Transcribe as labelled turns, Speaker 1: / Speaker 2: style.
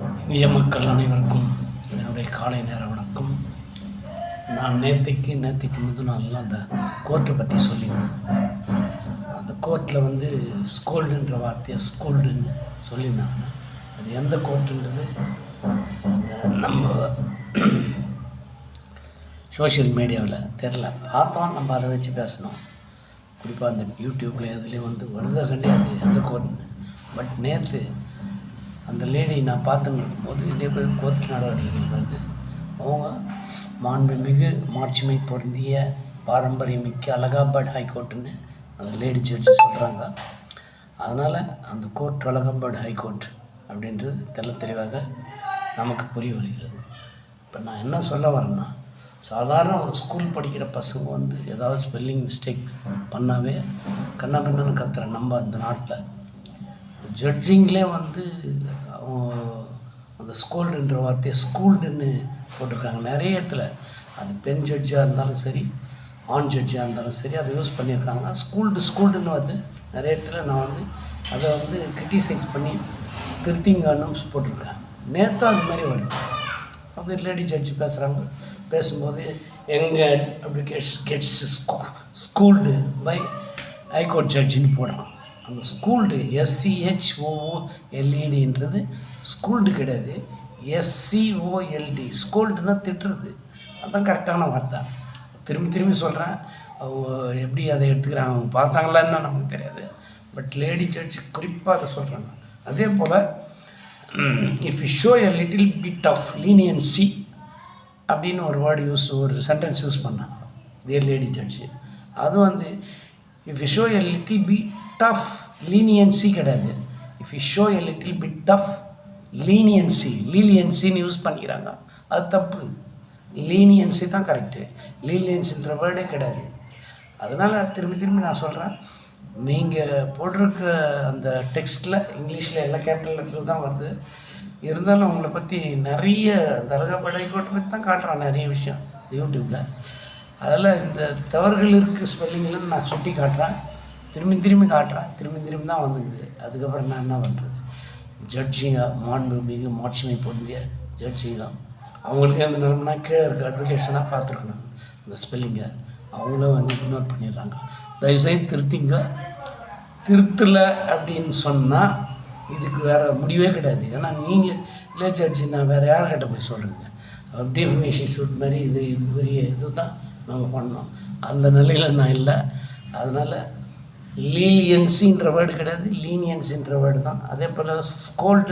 Speaker 1: இந்திய மக்கள் அனைவருக்கும் என்னுடைய காலை நேர வணக்கம். நான் நேற்றுக்கு முந்தின நாளில் அந்த கோர்ட்டை பற்றி சொல்லியிருந்தேன். அந்த கோர்ட்டில் வந்து ஸ்கோல்டுன்ற வார்த்தையை ஸ்கூல்டுன்னு சொல்லியிருந்தாங்க. அது எந்த கோர்ட்டுன்றது நம்ம சோஷியல் மீடியாவில் தெரில, பார்த்தோம். நம்ம அதை வச்சு பேசணும். குறிப்பாக அந்த யூடியூப்பில் எதுலேயும் வந்து வருதா கிடையாது எந்த கோர்ட்டுன்னு. பட் நேற்று அந்த லேடி நான் பார்த்துன்னு இருக்கும்போது இதே போய் கோர்ட் நடவடிக்கைகள் வருது. அவங்க மாண்புமிகு மாட்சிமை பொருந்திய பாரம்பரியமிக்க அலகாபாத் ஹைகோர்ட்டுன்னு அந்த லேடி ஜட்ஜி சொல்கிறாங்க. அதனால் அந்த கோர்ட் அலகாபாத் ஹைகோர்ட் அப்படின்றது தெளிவாக நமக்கு புரிய வருகிறது. இப்போ நான் என்ன சொல்ல வரேன்னா, சாதாரண ஒரு ஸ்கூல் படிக்கிற பசங்க வந்து ஏதாவது ஸ்பெல்லிங் மிஸ்டேக் பண்ணாவே கண்ணாபின்னு கத்துற நம்ம அந்த நாட்டில் ஜட்ஜிங்லே வந்து அந்த ஸ்கோல்டுன்ற வார்த்தையை ஸ்கூல்டுன்னு போட்டிருக்காங்க நிறைய இடத்துல. அது பெண் ஜட்ஜாக இருந்தாலும் சரி, ஆண் ஜட்ஜாக இருந்தாலும் சரி, அதை யூஸ் பண்ணியிருக்காங்க. ஸ்கூல்டுன்னு வந்து நிறைய இடத்துல நான் வந்து அதை வந்து கிரிட்டிசைஸ் பண்ணி திருத்திங்கன்னு போட்டிருக்கேன். நேற்றும் அது மாதிரி வருது. அப்படி லேடி ஜட்ஜி பேசும்போது எங்கள் அப்படி கெட்ஸ் ஸ்கூல்டு பை ஹைகோர்ட் ஜட்ஜின்னு போடுறான். அந்த ஸ்கூல்டு SCHOOLEDன்றது ஸ்கூல்டு கிடையாது, SCOLD. ஸ்கூல்டுன்னா திட்டுறது, அதுதான் கரெக்டான வார்த்தை. திரும்பி சொல்கிறேன். அவங்க எப்படி அதை எடுத்துக்கிறாங்க, அவங்க பார்த்தாங்களான்னு நமக்கு தெரியாது. பட் லேடி ஜட்ஜ் குறிப்பாக அதை சொல்கிறாங்க. அதே போல் if you show a little bit of leniency அப்படின்னு ஒரு சென்டென்ஸ் யூஸ் பண்ணாங்க இதே லேடி ஜட்ஜு. அது வந்து if you show a little bit of leniency கிடையாது, if you show a little bit of லீனியன்சின்னு யூஸ் பண்ணிக்கிறாங்க. அது தப்பு. லீனியன்சி தான் கரெக்டு. லீனியன்சின்ற வேர்டே கிடையாது. அதனால் திரும்பி நான் சொல்கிறேன், நீங்கள் போட்டிருக்க அந்த டெக்ஸ்ட்டில் இங்கிலீஷில் எல்லா கேபிட்டல் லெட்டரில் தான் வருது. இருந்தாலும் அவங்கள பற்றி நிறைய அந்த அலகாபாத் ஹைகோர்ட்டை பற்றி தான் காட்டுறான் நிறைய விஷயம் யூடியூப்பில். அதில் இந்த தவறுகள் இருக்குது ஸ்பெல்லிங்லன்னு நான் சுட்டி காட்டுறேன், திரும்பி காட்டுறேன். திரும்பி தான் வந்துக்குது. அதுக்கப்புறம் நான் என்ன பண்ணுறது? ஜட்ஜிங்க மாண்புமிகு மாட்சிமை பொருந்திய ஜட்ஜிங்க, அவங்களுக்கு அந்த நிலைமைனா கீழே இருக்க அட்வொகேட்ஸ்னால் பார்த்துருக்கணும். இந்த ஸ்பெல்லிங்கை அவங்களும் வந்து இக்னோர் பண்ணிடுறாங்க. தயவுசெய்து திருத்தலை அப்படின்னு சொன்னால் இதுக்கு வேறு முடிவே கிடையாது. ஏன்னா நீங்கள் இல்லை ஜட்ஜி, நான் வேறு யார்கிட்ட போய் சொல்கிறீங்க? டிஃபமேஷன் ஷூட் மாதிரி இது பெரிய இது தான் நம்ம பண்ணோம். அந்த நிலையில் நான் இல்லை. அதனால் லீனியன்சின்ற வேர்டு கிடையாது, லீனியன்ஸின்ற வேர்டு தான். அதே போல் ஸ்கோல்டு